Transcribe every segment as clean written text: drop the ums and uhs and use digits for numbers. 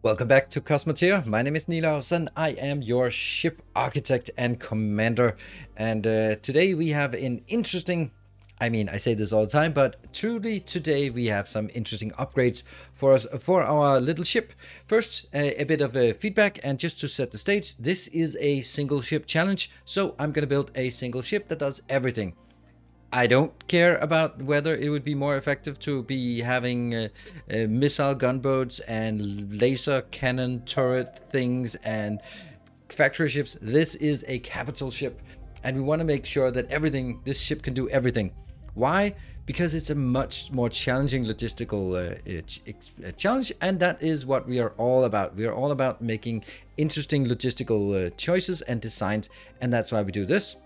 Welcome back to Cosmoteer. My name is Nilaus and I am your ship architect and commander. And today we have an interesting, I say this all the time, but truly today we have some interesting upgrades for us for our little ship. First, a bit of feedback, and just to set the stage, this is a single ship challenge. So I'm going to build a single ship that does everything. I don't care about whether it would be more effective to be having missile gunboats and laser cannon turret things and factory ships. This is a capital ship, and we want to make sure that this ship can do everything. Why? Because it's a much more challenging logistical challenge, and that is what we are all about. We are all about making interesting logistical choices and designs, and that's why we do this.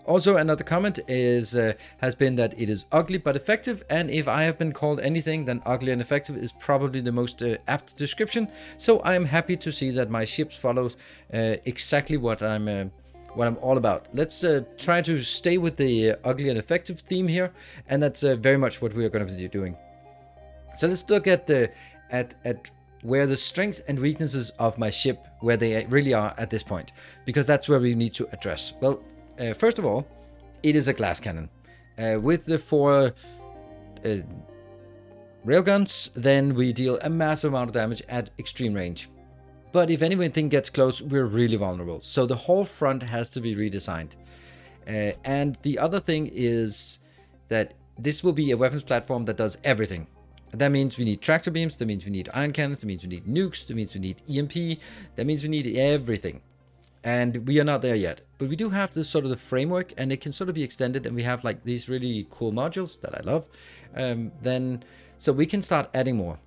Also, another comment has been that it is ugly but effective, and if I have been called anything, then ugly and effective is probably the most apt description. So I am happy to see that my ships follows exactly what I'm all about. Let's try to stay with the ugly and effective theme here, and that's very much what we are going to be doing. So let's look at where the strengths and weaknesses of my ship, where they really are at this point, because that's where we need to address. Well, first of all, it is a glass cannon. With the 4 railguns, then we deal a massive amount of damage at extreme range. But if anything gets close, we're really vulnerable. So the whole front has to be redesigned. And the other thing is that this will be a weapons platform that does everything. That means we need tractor beams, that means we need ion cannons, that means we need nukes, that means we need EMP, that means we need everything. And we are not there yet, but we do have this sort of the framework, and it can sort of be extended, and we have like these really cool modules that I love. So we can start adding more.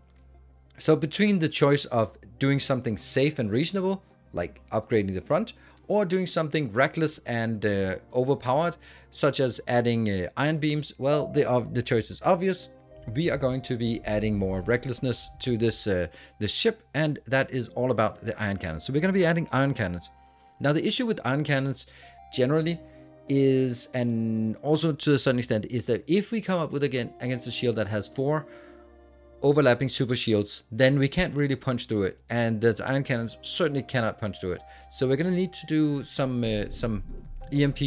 So between the choice of doing something safe and reasonable, like upgrading the front, or doing something reckless and overpowered, such as adding ion beams, well, the choice is obvious. We are going to be adding more recklessness to this ship, and that is all about the ion cannons. So we're going to be adding ion cannons. Now, the issue with ion cannons generally is, and also to a certain extent, is that if we come up with against a shield that has 4 overlapping super shields, then we can't really punch through it, and the ion cannons certainly cannot punch through it. So we're going to need to do some EMP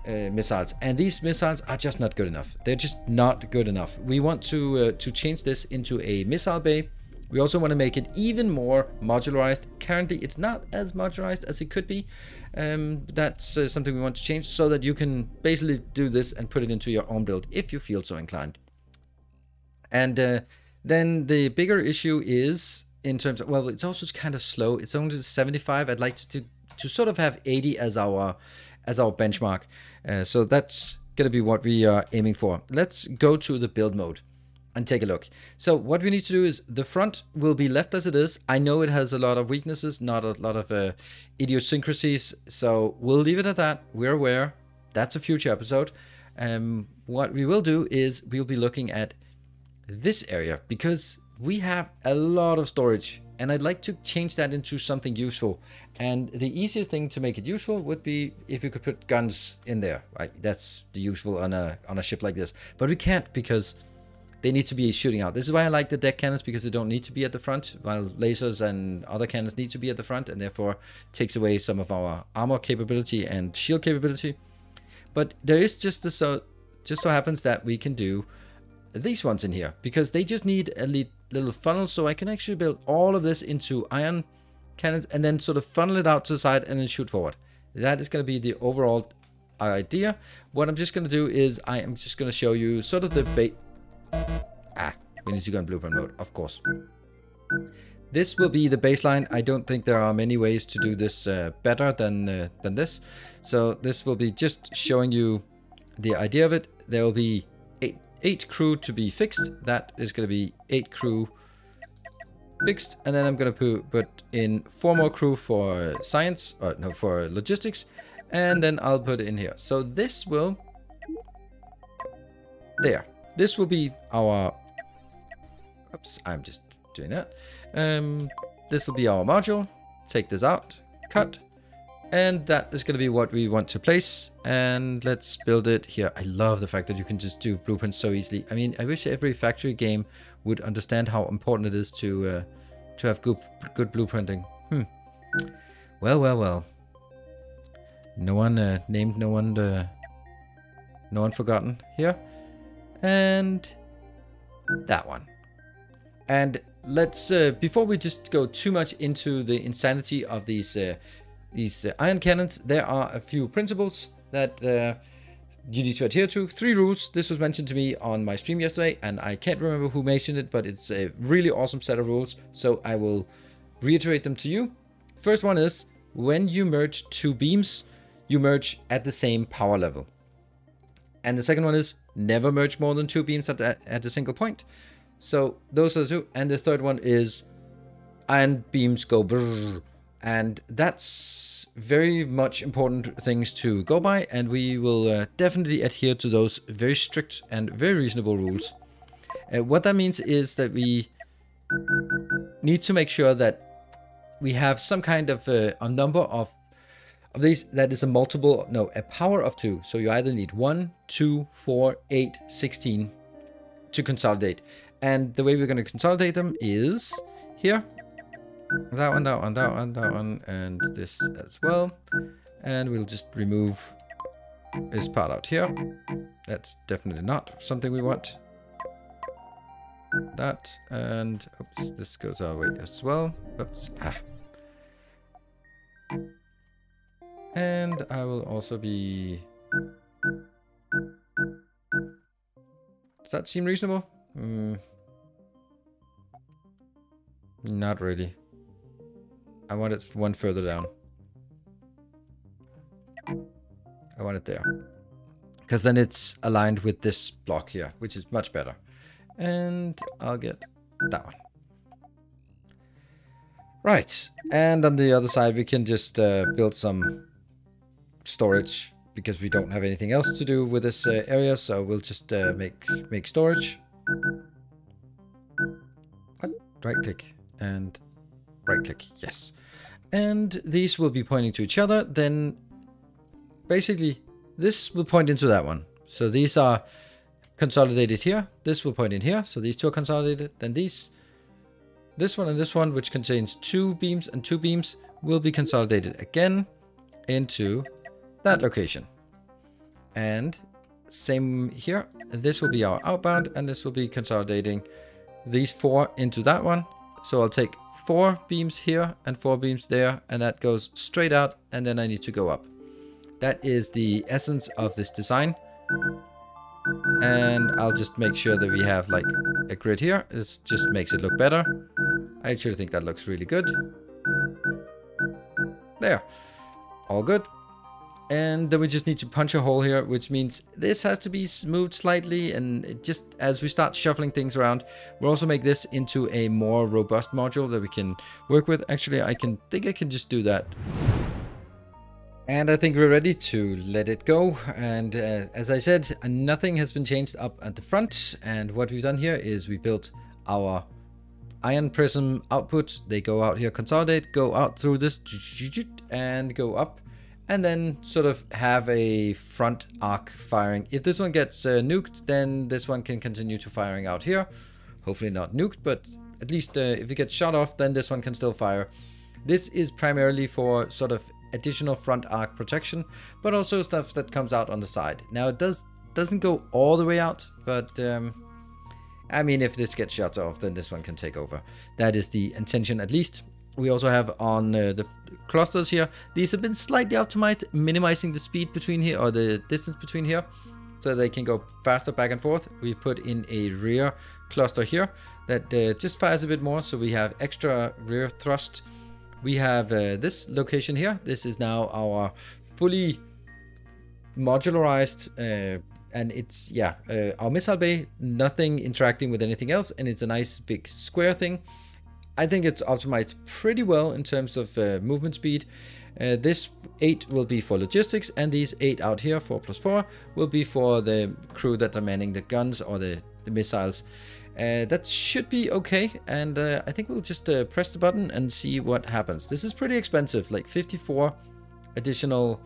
missiles, and these missiles are just not good enough. They're just not good enough. We want to change this into a missile bay. We also want to make it even more modularized. Currently, it's not as modularized as it could be. That's something we want to change, so that you can basically do this and put it into your own build if you feel so inclined. And then the bigger issue is in terms of, well, it's also kind of slow. It's only 75. I'd like to sort of have 80 as our benchmark. So that's going to be what we are aiming for. Let's go to the build mode and take a look. So what we need to do is the front will be left as it is. I know it has a lot of weaknesses, not a lot of idiosyncrasies, so we'll leave it at that. We're aware. That's a future episode. What we will do is we'll be looking at this area, because we have a lot of storage, and I'd like to change that into something useful. And the easiest thing to make it useful would be if you could put guns in there, right? That's the useful on a ship like this. But we can't, because they need to be shooting out. This is why I like the deck cannons, because they don't need to be at the front, while lasers and other cannons need to be at the front, and therefore takes away some of our armor capability and shield capability. But there is just so happens that we can do these ones in here, because they just need a little funnel, so I can actually build all of this into ion cannons and then sort of funnel it out to the side and then shoot forward. That is going to be the overall idea. What I'm just going to do is I am just going to show you sort of the we need to go in blueprint mode, of course. This will be the baseline. I don't think there are many ways to do this better than this. So this will be just showing you the idea of it. There will be 8 crew to be fixed. That is going to be 8 crew fixed, and then I'm going to put in 4 more crew for science, or no, for logistics, and then I'll put it in here. So this will, there. This will be our, oops, I'm just doing that. This will be our module. Take this out, cut, and that is going to be what we want to place. And let's build it here. I love the fact that you can just do blueprints so easily. I mean, I wish every factory game would understand how important it is to to have good blueprinting. Well, well, well. No one named, no one forgotten here. And that one. And let's, before we just go too much into the insanity of these ion cannons, there are a few principles that you need to adhere to. 3 rules. This was mentioned to me on my stream yesterday, and I can't remember who mentioned it, but it's a really awesome set of rules, so I will reiterate them to you. First one is, when you merge 2 beams, you merge at the same power level. And the second one is, never merge more than 2 beams at a single point. So those are the 2. And the third one is, ion beams go brrr. And that's very much important things to go by, and we will definitely adhere to those very strict and very reasonable rules. What that means is that we need to make sure that we have some kind of a number of these that is a power of 2. So you either need 1, 2, 4, 8, 16 to consolidate. And the way we're going to consolidate them is here. That one, that one, that one, that one, and this as well. And we'll just remove this part out here. That's definitely not something we want. That, and oops, this goes our way as well. Oops. And I will also be... Does that seem reasonable? Not really. I want it one further down. I want it there. Because then it's aligned with this block here, which is much better. And I'll get that one. Right. And on the other side, we can just build some storage, because we don't have anything else to do with this area. So we'll just make storage. What? Right click and right click. Yes. And these will be pointing to each other. Then basically this will point into that one. So these are consolidated here. This will point in here. So these 2 are consolidated. Then this one and this one, which contains 2 beams and 2 beams, will be consolidated again into that location. And same here. This will be our outbound, and this will be consolidating these 4 into that one. So I'll take 4 beams here and 4 beams there, and that goes straight out, and then I need to go up. That is the essence of this design. And I'll just make sure that we have like a grid here. This just makes it look better. I actually think that looks really good. There. All good. And then we just need to punch a hole here, which means this has to be moved slightly. And it just as we start shuffling things around, we'll also make this into a more robust module that we can work with. Actually, I think I can just do that. And I think we're ready to let it go. And as I said, nothing has been changed up at the front. And what we've done here is we built our ion prism output. They go out here, consolidate, go out through this, and go up. And then sort of have a front arc firing. If this one gets nuked, then this one can continue to firing out here. Hopefully not nuked, but at least if it gets shot off, then this one can still fire. This is primarily for sort of additional front arc protection, but also stuff that comes out on the side. Now it doesn't go all the way out, but I mean, if this gets shot off, then this one can take over. That is the intention, at least. We also have on the clusters here, these have been slightly optimized, minimizing the speed between here, or the distance between here, so they can go faster back and forth. We put in a rear cluster here that just fires a bit more, so we have extra rear thrust. We have this location here. This is now our fully modularized, and it's, yeah, our missile bay, nothing interacting with anything else, and it's a nice big square thing. I think it's optimized pretty well in terms of movement speed. This 8 will be for logistics, and these 8 out here, 4 plus 4, will be for the crew that are manning the guns or the missiles. That should be okay, and I think we'll just press the button and see what happens. This is pretty expensive, like 54 additional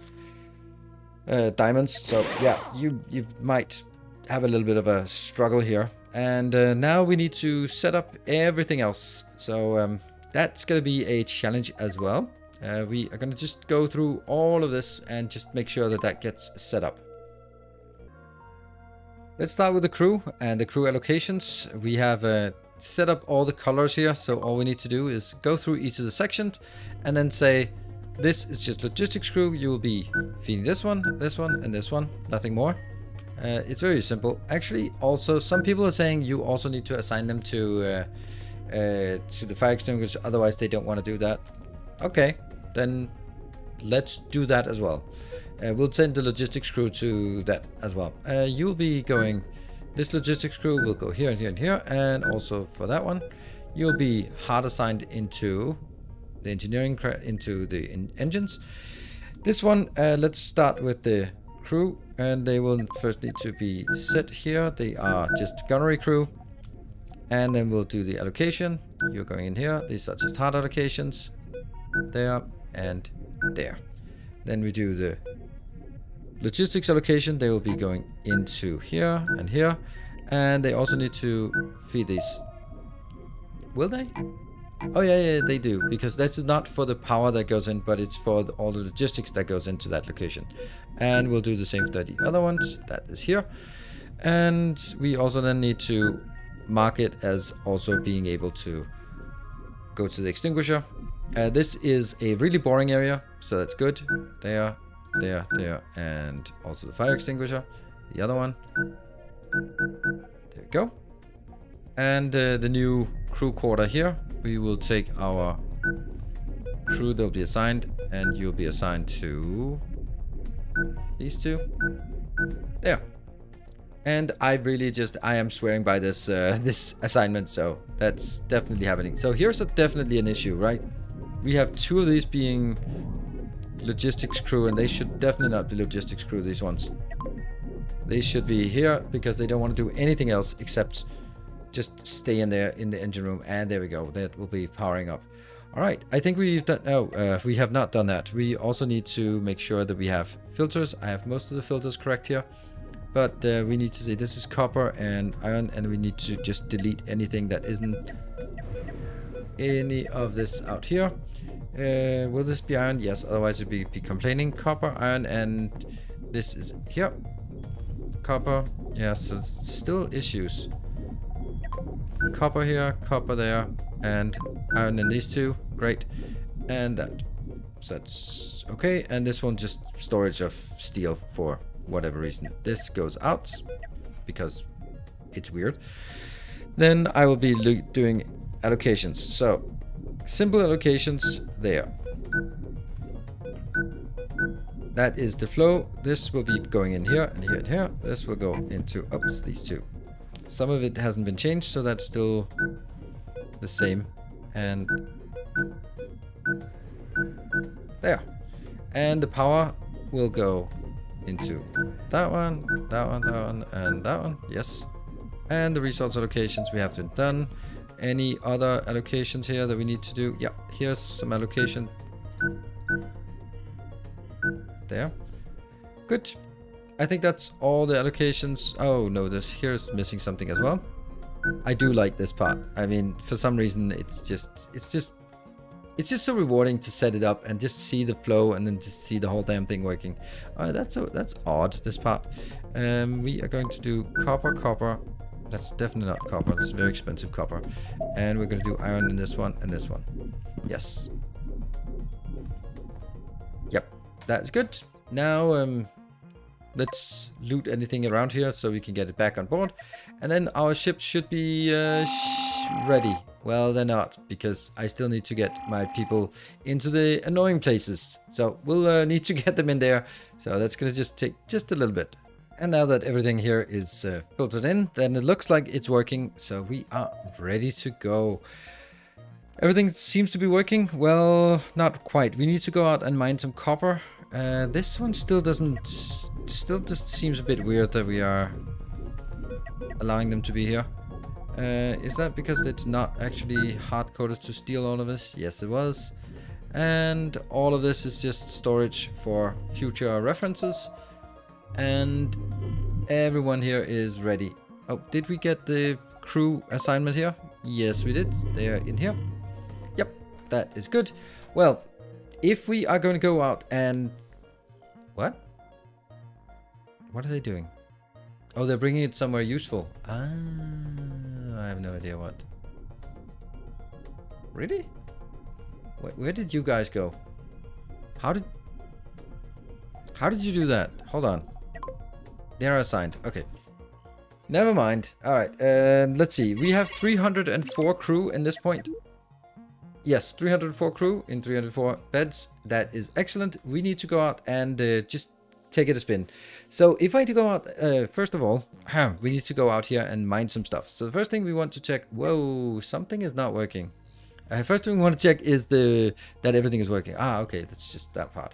diamonds, so yeah, you might have a little bit of a struggle here. And now we need to set up everything else. So That's going to be a challenge as well. We are going to just go through all of this and just make sure that that gets set up. Let's start with the crew and the crew allocations. We have set up all the colors here, so all we need to do is go through each of the sections and then say, this is just logistics crew. You will be feeding this one, and this one, nothing more. It's very simple. Actually, also, some people are saying you also need to assign them to the fire extinguisher, otherwise they don't want to do that. Okay, then let's do that as well. We'll send the logistics crew to that as well. You'll be going, this logistics crew will go here and here and here, and also for that one, you'll be hard assigned into the engineering, into the engines. This one, let's start with the crew, and they will first need to be set here. They are just gunnery crew, and then we'll do the allocation. You're going in here. These are just hard allocations, there and there. Then we do the logistics allocation. They will be going into here and here, and they also need to feed these. Will they? Oh yeah, they do, because that's not for the power that goes in, but it's for all the logistics that goes into that location. And we'll do the same for the other ones. That is here. And we also then need to mark it as also being able to go to the extinguisher. This is a really boring area, so that's good. There, there, there, and also the fire extinguisher. The other one. There we go. And the new crew quarter here, we will take our crew, they'll be assigned, and you'll be assigned to these two. There. And I am swearing by this this assignment, so that's definitely happening. So here's definitely an issue, right? We have two of these being logistics crew, and they should definitely not be logistics crew, these ones. They should be here because they don't want to do anything else except just stay in there in the engine room. And there we go. That will be powering up. All right. I think we've done... Oh, we have not done that. We also need to make sure that we have filters. I have most of the filters correct here. But we need to say this is copper and iron. And we need to just delete anything that isn't any of this out here. Will this be iron? Yes. Otherwise it would be complaining. Copper, iron, and this is here. Copper. Yeah, so still issues. Copper here, copper there, and iron in these two. Great. And that. So that's okay. And this one just storage of steel for whatever reason. This goes out because it's weird. Then I will be doing allocations. So simple allocations there. That is the flow. This will be going in here and here and here. This will go into, oops, these two. Some of it hasn't been changed, so that's still the same. And there. And the power will go into that one, that one, that one, and that one. Yes. And the resource allocations we have done. Any other allocations here that we need to do? Yeah, here's some allocation. There. Good. I think that's all the allocations. Oh no, here's missing something as well. I do like this part. I mean, for some reason it's just so rewarding to set it up and just see the flow and then just see the whole damn thing working. That's odd, this part. We are going to do copper. That's definitely not copper. That's very expensive copper. And we're going to do iron in this one and this one. Yes. Yep, that's good. Now let's loot anything around here so we can get it back on board. And then our ship should be ready. Well, they're not, because I still need to get my people into the annoying places. So we'll need to get them in there. So that's going to just take just a little bit. And now that everything here is filtered in, then it looks like it's working. So we are ready to go. Everything seems to be working. Well, not quite. We need to go out and mine some copper. This one still just seems a bit weird that we are allowing them to be here. Is that because it's not actually hard-coded to steal all of this? Yes, it was. And all of this is just storage for future references. And everyone here is ready. Oh, did we get the crew assignment here? Yes, we did. They are in here. Yep. That is good. Well, if we are going to go out and... What? What are they doing? Oh, they're bringing it somewhere useful. Ah, I have no idea what. Really? Where did you guys go? How did you do that? Hold on. They are assigned. Okay. Never mind. Alright, let's see. We have 304 crew in this point. Yes, 304 crew in 304 beds. That is excellent. We need to go out and just take it a spin. So if I do go out, first of all, we need to go out here and mine some stuff. So the first thing we want to check... Whoa, something is not working. First thing we want to check is that everything is working. Ah, okay, that's just that part.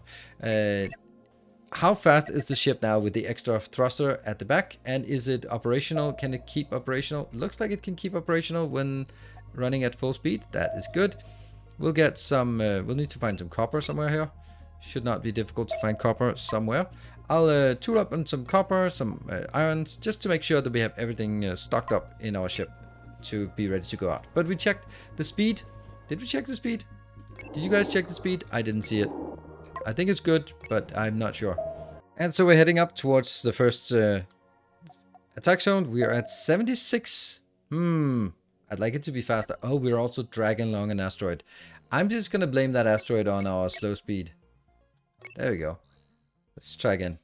How fast is the ship now with the extra thruster at the back? And is it operational? Can it keep operational? Looks like it can keep operational when running at full speed. That is good. We'll get some... we'll need to find some copper somewhere here. Should not be difficult to find copper somewhere. I'll tool up on some copper, some irons, just to make sure that we have everything stocked up in our ship to be ready to go out. But we checked the speed. Did we check the speed? Did you guys check the speed? I didn't see it. I think it's good, but I'm not sure. And so we're heading up towards the first attack zone. We are at 76. I'd like it to be faster. Oh, we're also dragging along an asteroid. I'm just going to blame that asteroid on our slow speed. There we go. Let's try again.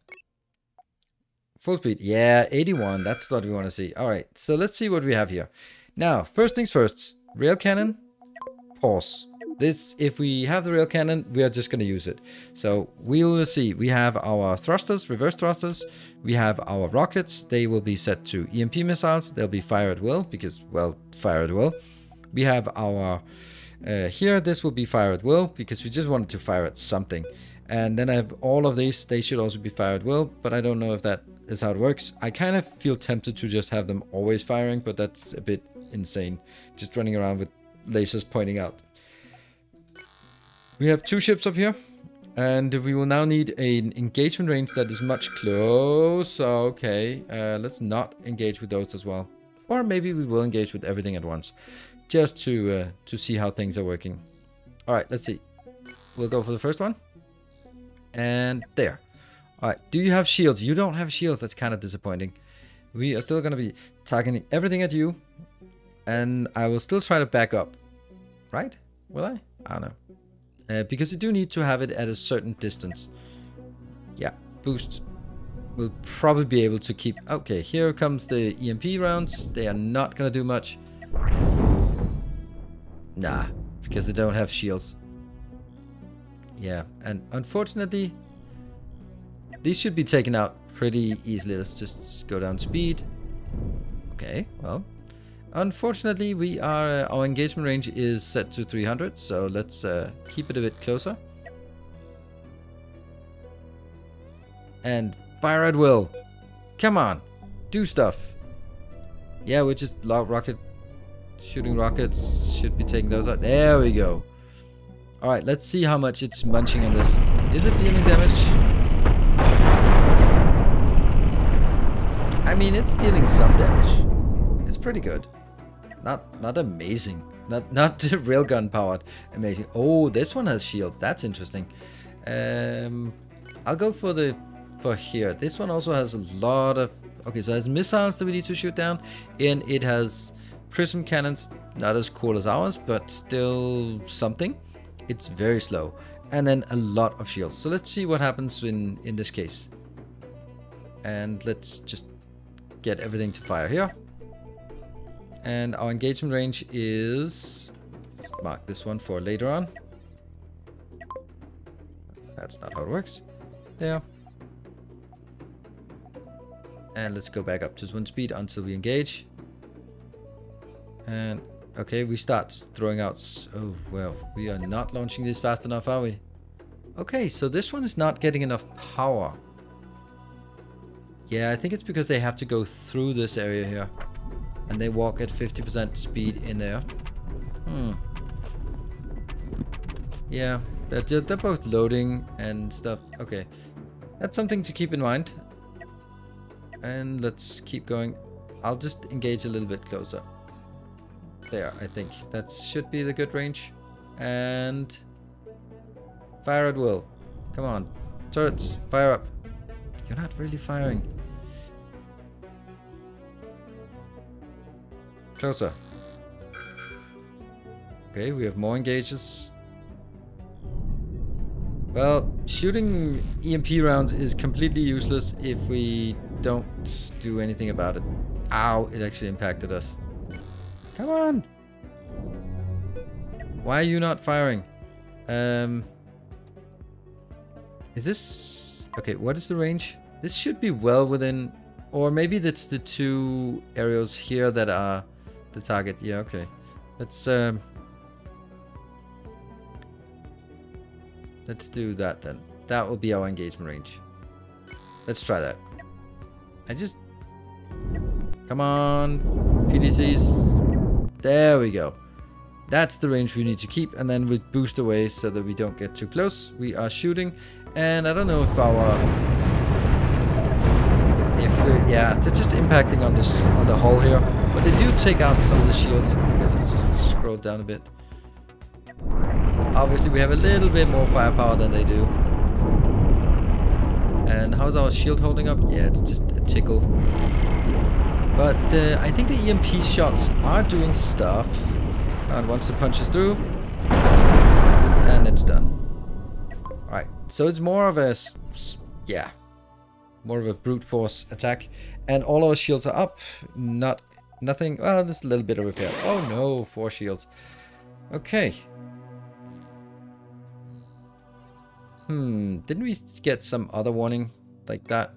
Full speed. Yeah, 81. That's what we want to see. All right, so let's see what we have here. Now, first things first. Rail cannon. Pause. This, if we have the rail cannon, we are just going to use it. So we'll see. We have our thrusters, reverse thrusters. We have our rockets. They will be set to EMP missiles. They'll be fire at will because, well, fire at will. We have our... here, this will be fire at will because we just wanted to fire at something. And then I have all of these. They should also be fire at will, but I don't know if that is how it works. I kind of feel tempted to just have them always firing, but that's a bit insane. Just running around with lasers pointing out. We have two ships up here, and we will now need an engagement range that is much closer. Okay, let's not engage with those as well. Or maybe we will engage with everything at once, just to see how things are working. All right, let's see. We'll go for the first one. And there. All right, do you have shields? You don't have shields. That's kind of disappointing. We are still going to be targeting everything at you, and I will still try to back up. Right? Will I? I don't know. Because you do need to have it at a certain distance. Yeah, boost. We'll probably be able to keep... Okay, here comes the EMP rounds. They are not going to do much. Nah, because they don't have shields. Yeah, and unfortunately, these should be taken out pretty easily. Let's just go down speed. Okay, well... Unfortunately, we are our engagement range is set to 300, so let's keep it a bit closer. And fire at will. Come on, do stuff. Yeah, we're just shooting rockets. Should be taking those out. There we go. All right, let's see how much it's munching on this. Is it dealing damage? I mean, it's dealing some damage. It's pretty good. Not amazing. Not railgun powered. Amazing. Oh, this one has shields. That's interesting. I'll go for here. This one also has a lot of... Okay, so it has missiles that we need to shoot down. And it has prism cannons. Not as cool as ours, but still something. It's very slow. And then a lot of shields. So let's see what happens in this case. And let's just get everything to fire here. And our engagement range is... Let's mark this one for later on. That's not how it works. There. And let's go back up to 1 speed until we engage. And okay, we start throwing out... Oh, well, we are not launching this fast enough, are we? Okay, so this one is not getting enough power. Yeah, I think it's because they have to go through this area here. And they walk at 50% speed in there. Yeah, they're both loading and stuff. Okay, that's something to keep in mind. And let's keep going. I'll just engage a little bit closer. There, I think. That should be the good range. And fire at will. Come on. Turrets, fire up. You're not really firing. Closer. Okay, we have more engages. Well, shooting EMP rounds is completely useless if we don't do anything about it. Ow, it actually impacted us. Come on! Why are you not firing? Is this... Okay, what is the range? This should be well within... Or maybe that's the two areas here that are the target. Yeah, okay. Let's do that then. That will be our engagement range. Let's try that. Come on, PDCs. There we go. That's the range we need to keep, and then we boost away so that we don't get too close. We are shooting, and I don't know if yeah, they're just impacting on the hull here, but they do take out some of the shields. Okay, let's just scroll down a bit. Obviously, we have a little bit more firepower than they do. And how's our shield holding up? Yeah, it's just a tickle. But I think the EMP shots are doing stuff. And once it punches through, and it's done. Alright, so it's more of a, yeah, more of a brute force attack. And all our shields are up. Nothing, well, there's a little bit of repair. Oh no, 4 shields. Okay. Didn't we get some other warning like that?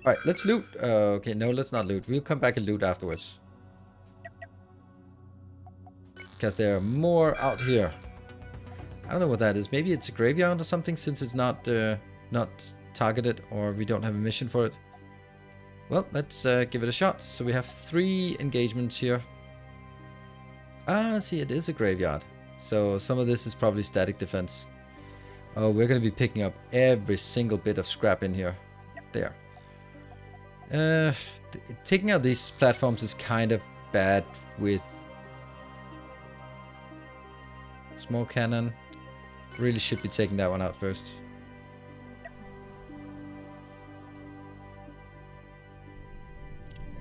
Alright, let's loot. Okay, no, let's not loot. We'll come back and loot afterwards. Because there are more out here. I don't know what that is. Maybe it's a graveyard or something, since it's not targeted, or we don't have a mission for it. Well, let's give it a shot. So we have 3 engagements here. Ah, see, it is a graveyard. So some of this is probably static defense. Oh, we're going to be picking up every single bit of scrap in here. There. Taking out these platforms is kind of bad with small cannon. Really should be taking that one out first.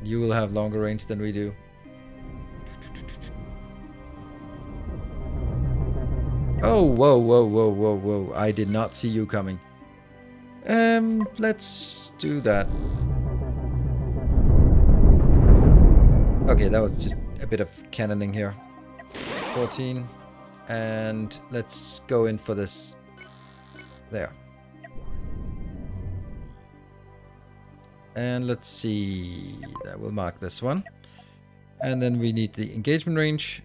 You will have longer range than we do. Oh, whoa, whoa, whoa, whoa, whoa. I did not see you coming. Let's do that. Okay, that was just a bit of cannoning here. 14. And let's go in for this. There. And let's see. That will mark this one. And then we need the engagement range.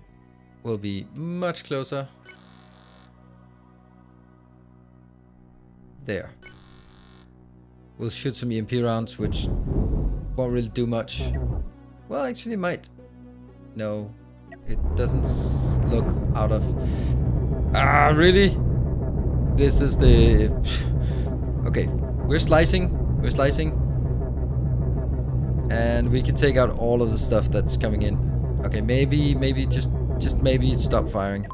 Will be much closer. There. We'll shoot some EMP rounds, which won't really do much. Well, actually might. No. It doesn't look out of... Ah, really? This is the... Okay, we're slicing. We're slicing. And we can take out all of the stuff that's coming in. Okay, maybe just maybe stop firing.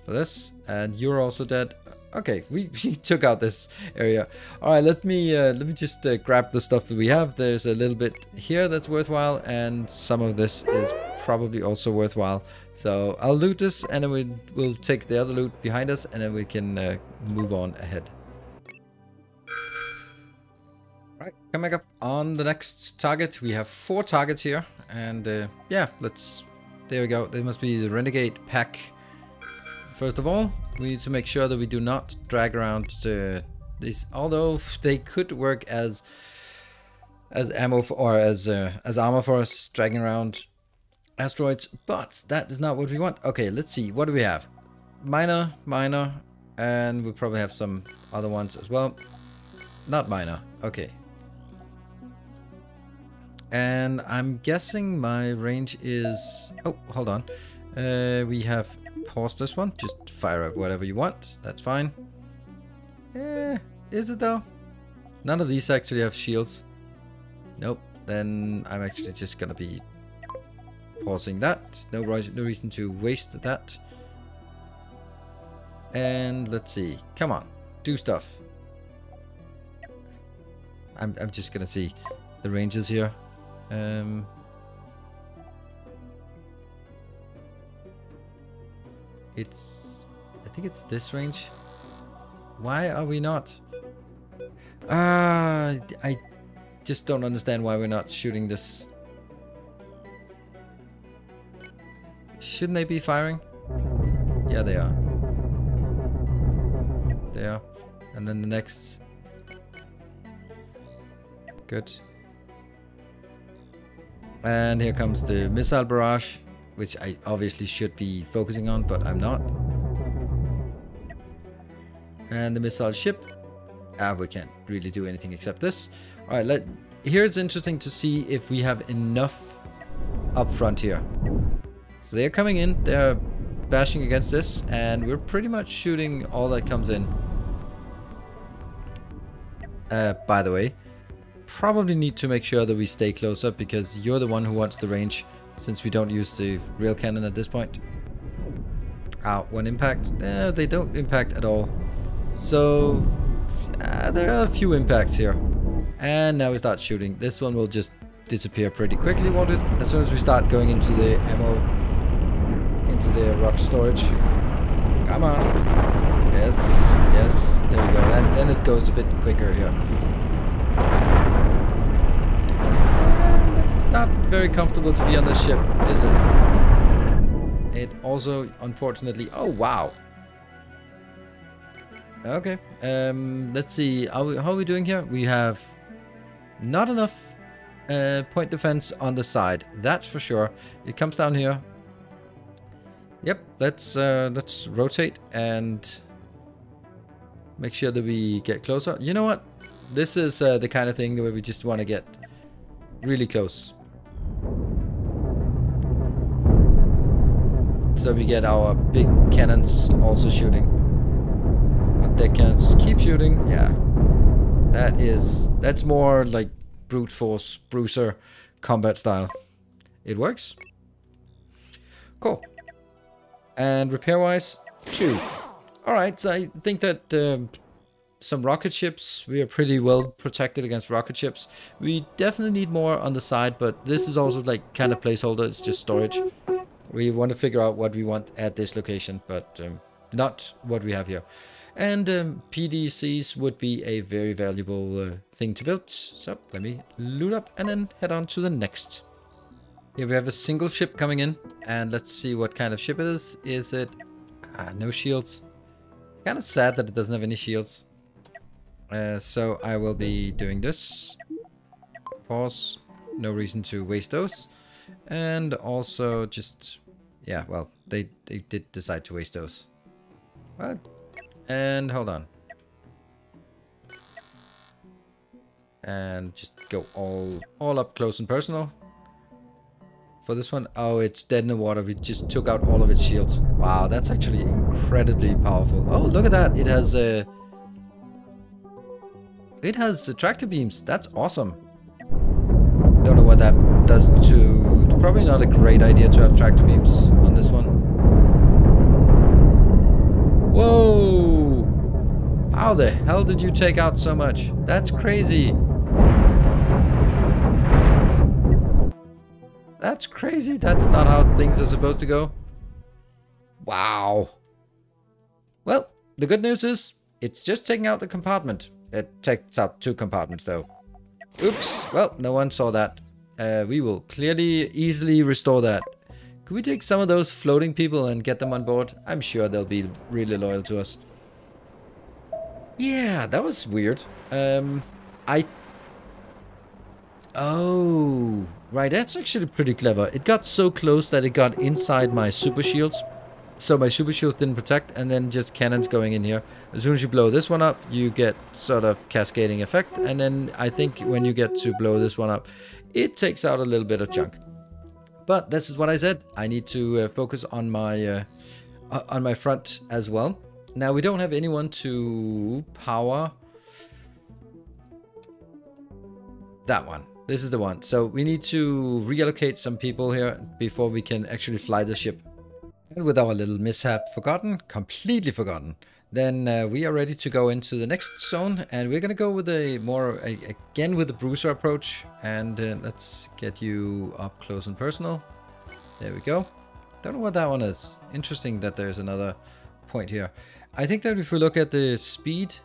For this. And you're also dead. Okay, we took out this area. Alright, let me just grab the stuff that we have. There's a little bit here that's worthwhile, and some of this is probably also worthwhile. So I'll loot this, and then we'll take the other loot behind us, and then we can move on ahead. Right, come back up on the next target. We have 4 targets here, and yeah, there we go. There must be the Renegade pack. First of all, we need to make sure that we do not drag around these, although they could work as ammo for, or as armor for us, dragging around asteroids, but that is not what we want. Okay, let's see, what do we have? Minor, and we probably have some other ones as well. Not minor, okay. And I'm guessing my range is... Oh, hold on. We have... Pause this one. Just fire up whatever you want. That's fine. Is it though? None of these actually have shields. Nope. Then I'm actually just gonna be pausing that. No reason to waste that. And let's see. Come on, do stuff. I'm just gonna see the ranges here. I think it's this range. Why are we not? I just don't understand why we're not shooting this. Shouldn't they be firing? Yeah, they are. They are. And then the next. Good. And here comes the missile barrage, which I obviously should be focusing on, but I'm not. And the missile ship. We can't really do anything except this. Alright, here's interesting to see if we have enough up front here. So they're coming in, they're bashing against this, and we're pretty much shooting all that comes in. By the way, probably need to make sure that we stay closer, because you're the one who wants the range, since we don't use the rail cannon at this point. One impact. They don't impact at all. So there are a few impacts here. And now we start shooting. This one will just disappear pretty quickly, won't it? As soon as we start going into the ammo, into the rock storage. Come on. Yes, yes, there we go. And then it goes a bit quicker here. And it's not very comfortable to be on this ship, is it? It also, unfortunately... Oh, wow. Okay, let's see. How are we doing here? We have not enough point defense on the side. That's for sure. It comes down here. Yep, let's rotate and make sure that we get closer. You know what? This is the kind of thing where we just want to get really close. So we get our big cannons also shooting. Deck cannons keep shooting. Yeah, that's more like brute force bruiser combat style. It works. Cool. And repair wise, 2. All right, so I think that some rocket ships, we are pretty well protected against rocket ships. We definitely need more on the side, but this is also like kind of placeholder. It's just storage. We want to figure out what we want at this location, but not what we have here. And PDCs would be a very valuable thing to build. So let me loot up and then head on to the next. Here we have a single ship coming in. And let's see what kind of ship it is. Is it... no shields. Kind of sad that it doesn't have any shields. So I will be doing this. Pause. No reason to waste those. And also just... Yeah, well, they did decide to waste those. What? And hold on. And just go all up close and personal. For this one, oh, it's dead in the water. We just took out all of its shields. Wow, that's actually incredibly powerful. Oh, look at that. It has tractor beams. That's awesome. Don't know what that does to... Probably not a great idea to have tractor beams on this one. Whoa! How the hell did you take out so much? That's crazy. That's crazy. That's not how things are supposed to go. Wow. Well, the good news is it's just taking out the compartment. It takes out 2 compartments though. Oops. Well, no one saw that. We will clearly easily restore that. Could we take some of those floating people and get them on board? I'm sure they'll be really loyal to us. Yeah, that was weird. Oh, right. That's actually pretty clever. It got so close that it got inside my super shields. So my super shields didn't protect, and then just cannons going in here. As soon as you blow this one up, you get sort of cascading effect. And then I think when you get to blow this one up, it takes out a little bit of junk. But this is what I said. I need to focus on my front as well. Now we don't have anyone to power that one. This is the one. So we need to reallocate some people here before we can actually fly the ship. And with our little mishap forgotten, completely forgotten, then we are ready to go into the next zone. And we're going to go with again with the bruiser approach. And let's get you up close and personal. There we go. Don't know what that one is. Interesting that there's another point here. I think that if we look at the speed,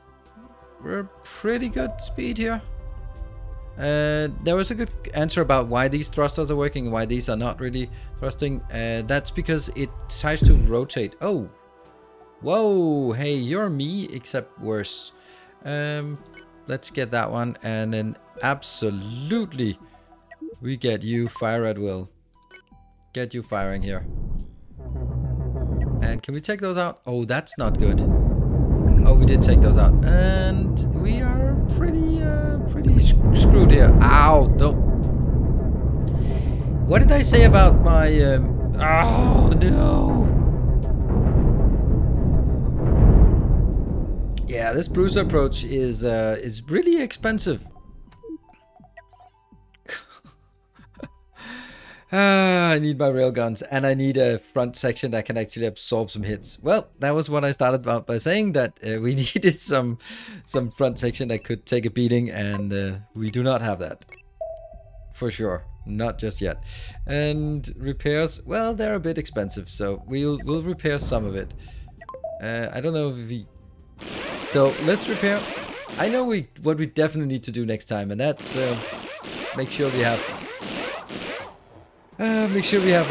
we're pretty good speed here. There was a good answer about why these thrusters are working and why these are not really thrusting. That's because it tries to rotate. Oh, whoa, hey, you're me except worse. Let's get that one, and then absolutely we get you fire at will. Get you firing here. And can we take those out? Oh, that's not good. Oh, we did take those out, and we are pretty screwed here. Ow! No. What did I say about my? Oh no! Yeah, this bruiser approach is really expensive. I need my railguns, and I need a front section that can actually absorb some hits. Well, that was what I started out by saying, that we needed some front section that could take a beating, and we do not have that. For sure. Not just yet. And repairs, well, they're a bit expensive, so we'll repair some of it. I don't know if we... So, let's repair. I know what we definitely need to do next time, and that's make sure we have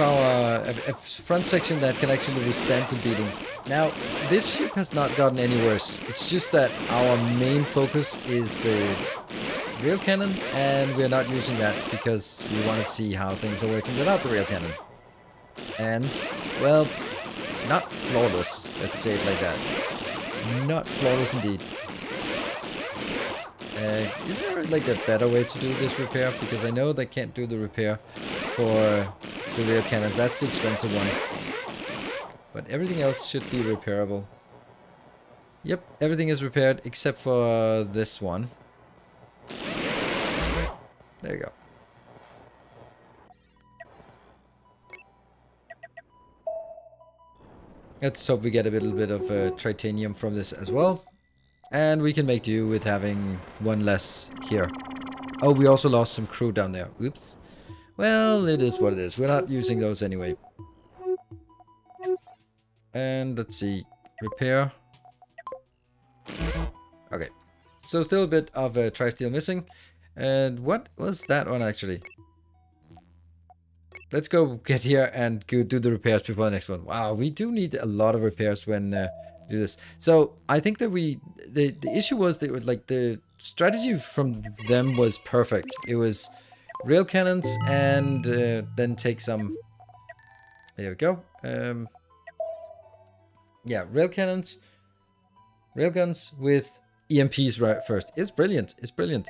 our a front section that can actually withstand some beating. Now, this ship has not gotten any worse. It's just that our main focus is the rail cannon, and we're not using that because we want to see how things are working without the rail cannon. And, well, not flawless, let's say it like that. Not flawless indeed. Is there like a better way to do this repair? Because I know they can't do the repair for the rear cannons. That's the expensive one. But everything else should be repairable. Yep, everything is repaired except for this one. There you go. Let's hope we get a little bit of titanium from this as well. And we can make do with having one less here. Oh, we also lost some crew down there. Oops. Well, it is what it is. We're not using those anyway. And let's see. Repair. Okay. So still a bit of tri-steel missing. And what was that one actually? Let's go get here and go do the repairs before the next one. Wow, we do need a lot of repairs when do this. So I think that the issue was that like the strategy from them was perfect. It was rail cannons and then take some. There we go. Yeah, rail cannons, railguns with EMPs right first. It's brilliant. It's brilliant.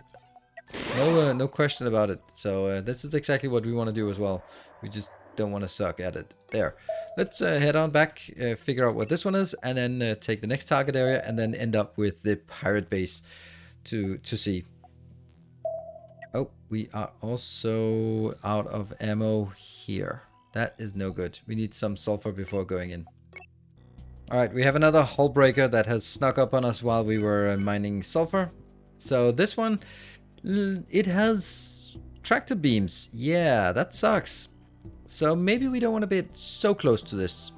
No question about it. So this is exactly what we want to do as well. We just don't want to suck at it. There. Let's head on back, figure out what this one is, and then take the next target area, and then end up with the pirate base to see. Oh, we are also out of ammo here. That is no good. We need some sulfur before going in. Alright, we have another hull breaker that has snuck up on us while we were mining sulfur. So this one, it has tractor beams. Yeah, that sucks. So maybe we don't want to be so close to this.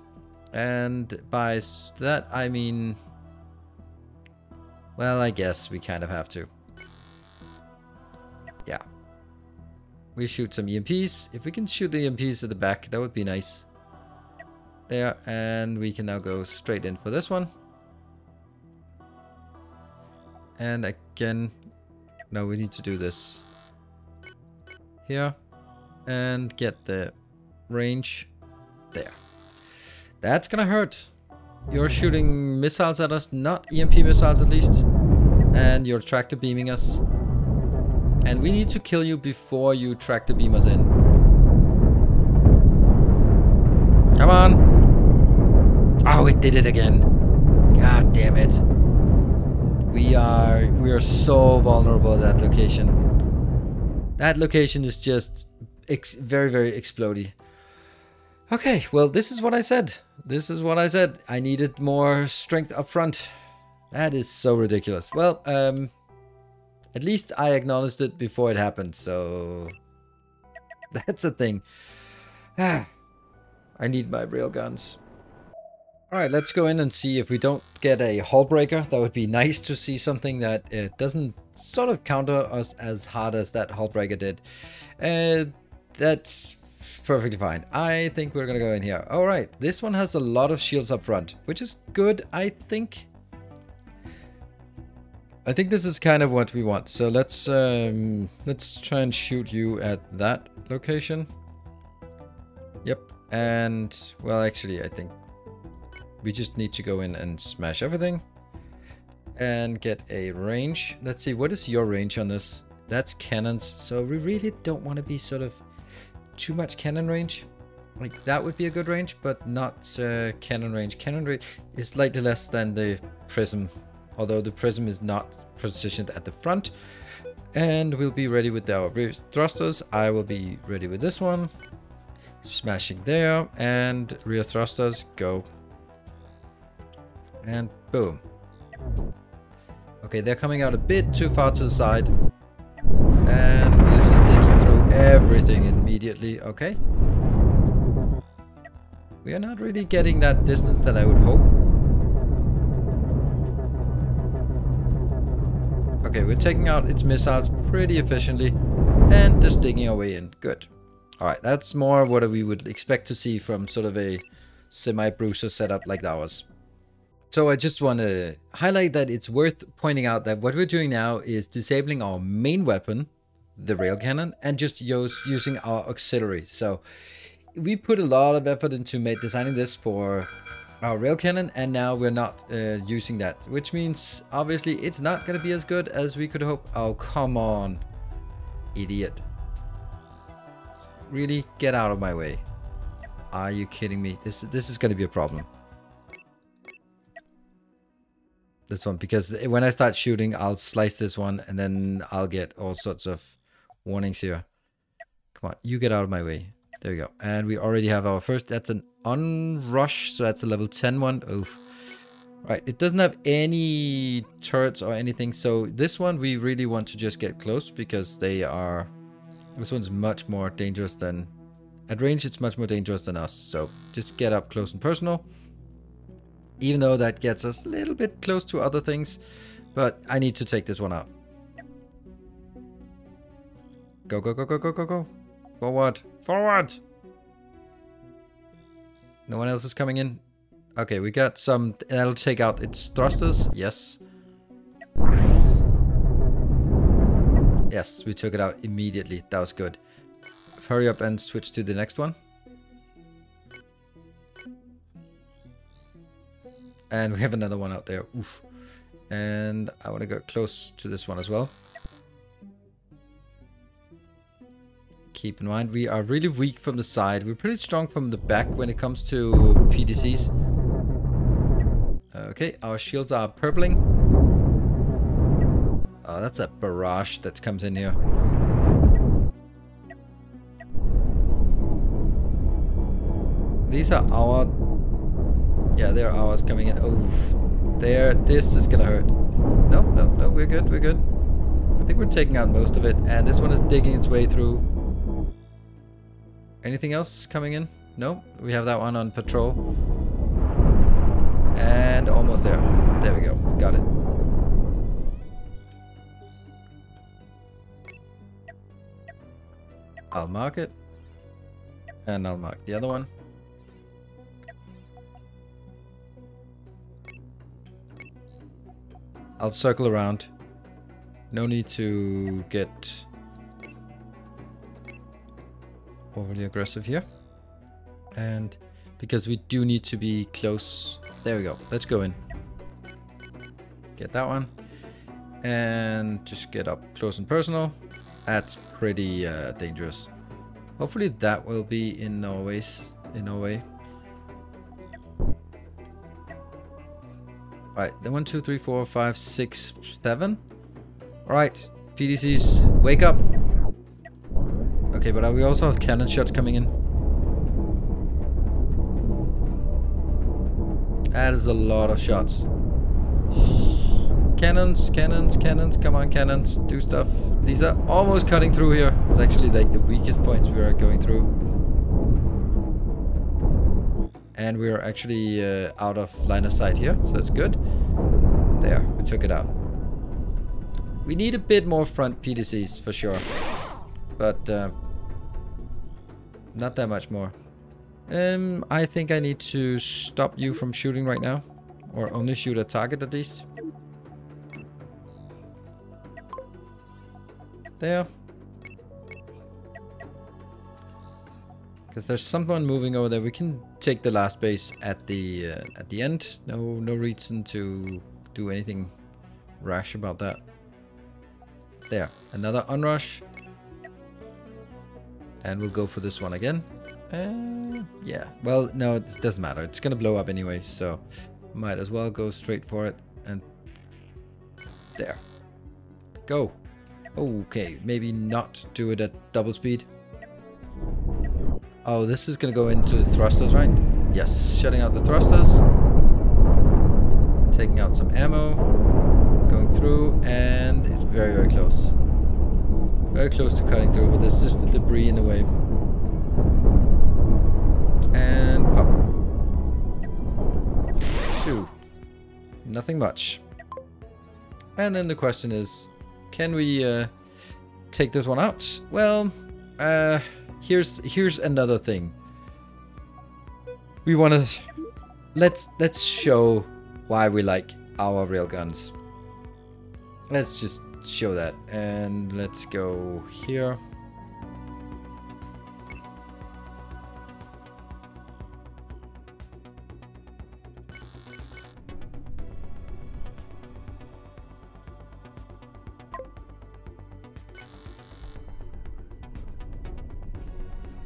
And by that I mean... Well, I guess we kind of have to. Yeah. We shoot some EMPs. If we can shoot the EMPs at the back, that would be nice. There, and we can now go straight in for this one. And again... No, we need to do this. Here. And get the range there. That's gonna hurt. You're shooting missiles at us, not EMP missiles at least. And you're tractor beaming us. And we need to kill you before you tractor beam us in. Come on. Oh, it did it again. God damn it. We are so vulnerable at that location. That location is just very, very explodey. Okay, well, this is what I said. This is what I said. I needed more strength up front. That is so ridiculous. Well, at least I acknowledged it before it happened, so that's a thing. I need my rail guns. Alright, let's go in and see if we don't get a hull breaker. That would be nice to see something that doesn't sort of counter us as hard as that hull breaker did. That's perfectly fine. I think we're gonna go in here. Alright, this one has a lot of shields up front, which is good, I think. I think this is kind of what we want. So let's try and shoot you at that location. Yep, and well, actually, I think we just need to go in and smash everything and get a range. Let's see, what is your range on this? That's cannons, so we really don't want to be sort of too much cannon range. Like, that would be a good range, but not cannon range. Cannon range is slightly less than the prism, although the prism is not positioned at the front. And we'll be ready with our rear thrusters. I will be ready with this one. Smashing there, and rear thrusters, go. And boom. Okay, they're coming out a bit too far to the side. And this is digging through everything immediately. Okay. We are not really getting that distance that I would hope. Okay, we're taking out its missiles pretty efficiently. And just digging our way in. Good. Alright, that's more what we would expect to see from sort of a semi-bruiser setup like ours. So I just want to highlight that it's worth pointing out that what we're doing now is disabling our main weapon, the rail cannon, and just using our auxiliary. So we put a lot of effort into designing this for our rail cannon, and now we're not using that, which means obviously it's not going to be as good as we could hope. Oh, come on, idiot. Really, get out of my way. Are you kidding me? This is going to be a problem. This one, because when I start shooting, I'll slice this one and then I'll get all sorts of warnings here. Come on, you get out of my way. There we go. And we already have our first. That's an unrush, so that's a level 10 one. Oof. Right, it doesn't have any turrets or anything, so this one we really want to just get close, because they are... This one's much more dangerous than... At range, it's much more dangerous than us, so just get up close and personal. Even though that gets us a little bit close to other things. But I need to take this one out. Go, go, go, go, go, go, go. Forward. Forward! No one else is coming in. Okay, we got some... That'll take out its thrusters. Yes. Yes, we took it out immediately. That was good. Hurry up and switch to the next one. And we have another one out there. Oof. And I want to go close to this one as well. Keep in mind, we are really weak from the side. We're pretty strong from the back when it comes to PDCs. Okay, our shields are purpling. Oh, that's a barrage that comes in here. These are our... Yeah, they're ours coming in. Oh, there. This is gonna hurt. No, no, no, we're good, we're good. I think we're taking out most of it, and this one is digging its way through. Anything else coming in? No, we have that one on patrol. And almost there. There we go. Got it. I'll mark it. And I'll mark the other one. I'll circle around. No need to get overly aggressive here. And because we do need to be close. There we go. Let's go in. Get that one. And just get up close and personal. That's pretty dangerous. Hopefully that will be in no way. Alright, then 1, 2, 3, 4, 5, 6, 7. Alright, PDCs, wake up. Okay, but we also have cannon shots coming in. That is a lot of shots. Cannons, cannons, cannons. Come on, cannons. Do stuff. These are almost cutting through here. It's actually like the weakest points we are going through. And we are actually out of line of sight here, so that's good. There, we took it out. We need a bit more front PDCs for sure. But not that much more. I think I need to stop you from shooting right now. Or only shoot a target at least. There. Because there's someone moving over there. We can take the last base at the end. No reason to do anything rash about that. There. Another onrush. And we'll go for this one again. Yeah. Well, no, it doesn't matter. It's gonna blow up anyway, so might as well go straight for it. And there. Go. Okay, maybe not do it at double speed. Oh, this is gonna go into the thrusters, right? Yes, shutting out the thrusters. Taking out some ammo. Going through, and it's very, very close. Very close to cutting through, but there's just the debris in the way. And pop. Shoo. Nothing much. And then the question is, can we take this one out? Well, here's another thing. We want to let's show why we like our railguns. Let's just show that, and let's go here.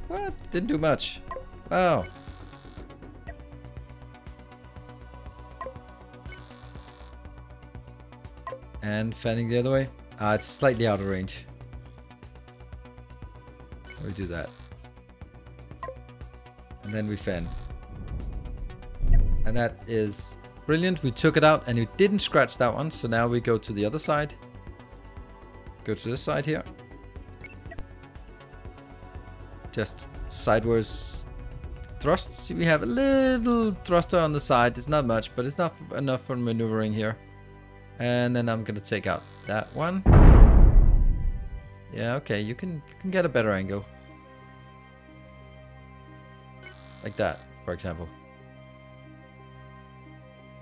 What? Didn't do much. Wow. And fanning the other way. It's slightly out of range. We do that. And then we fan. And that is brilliant. We took it out and we didn't scratch that one. So now we go to the other side. Go to this side here. Just sideways thrusts. We have a little thruster on the side. It's not much, but it's not enough for maneuvering here. And then I'm gonna take out that one. Yeah, okay, you can get a better angle. Like that, for example.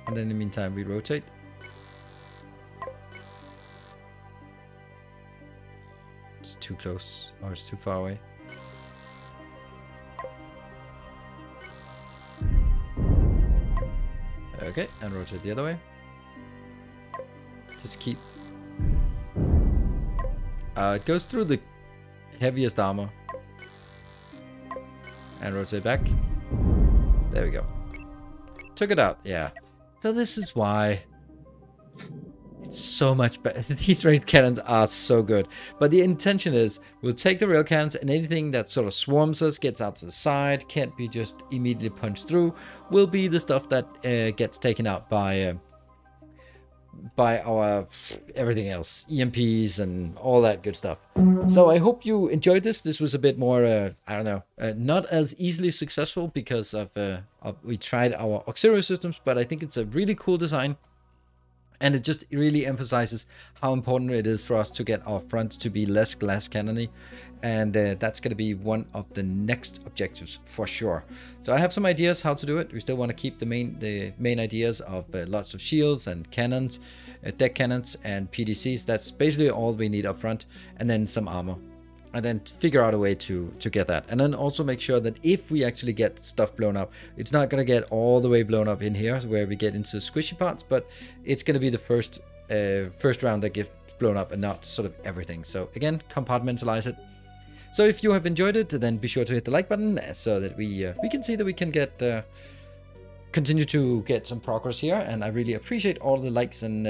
And then in the meantime we rotate. It's too close, or it's too far away. Okay, and rotate the other way. Just keep. It goes through the heaviest armor. And rotate back. There we go. Took it out, yeah. So this is why it's so much better. These rail cannons are so good. But the intention is, we'll take the rail cannons and anything that sort of swarms us, gets out to the side, can't be just immediately punched through, will be the stuff that gets taken out by our everything else, EMPs and all that good stuff. So I hope you enjoyed this. This was a bit more, I don't know, not as easily successful because of we tried our auxiliary systems, but I think it's a really cool design. And it just really emphasizes how important it is for us to get our front to be less glass cannony. And that's going to be one of the next objectives for sure. So I have some ideas how to do it. We still want to keep the main ideas of lots of shields and cannons, deck cannons and PDCs. That's basically all we need up front. And then some armor. And then figure out a way to get that. And then also make sure that if we actually get stuff blown up, it's not going to get all the way blown up in here where we get into squishy parts, but it's going to be the first round that gets blown up and not sort of everything. So again, compartmentalize it. So if you have enjoyed it, then be sure to hit the like button so that we can see that we can get continue to get some progress here. And I really appreciate all the likes and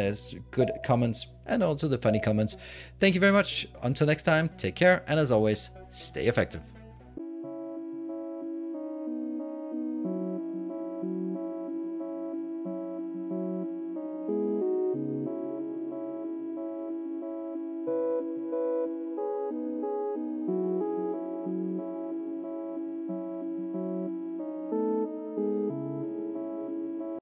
good comments and also the funny comments. Thank you very much. Until next time, take care. And as always, stay effective.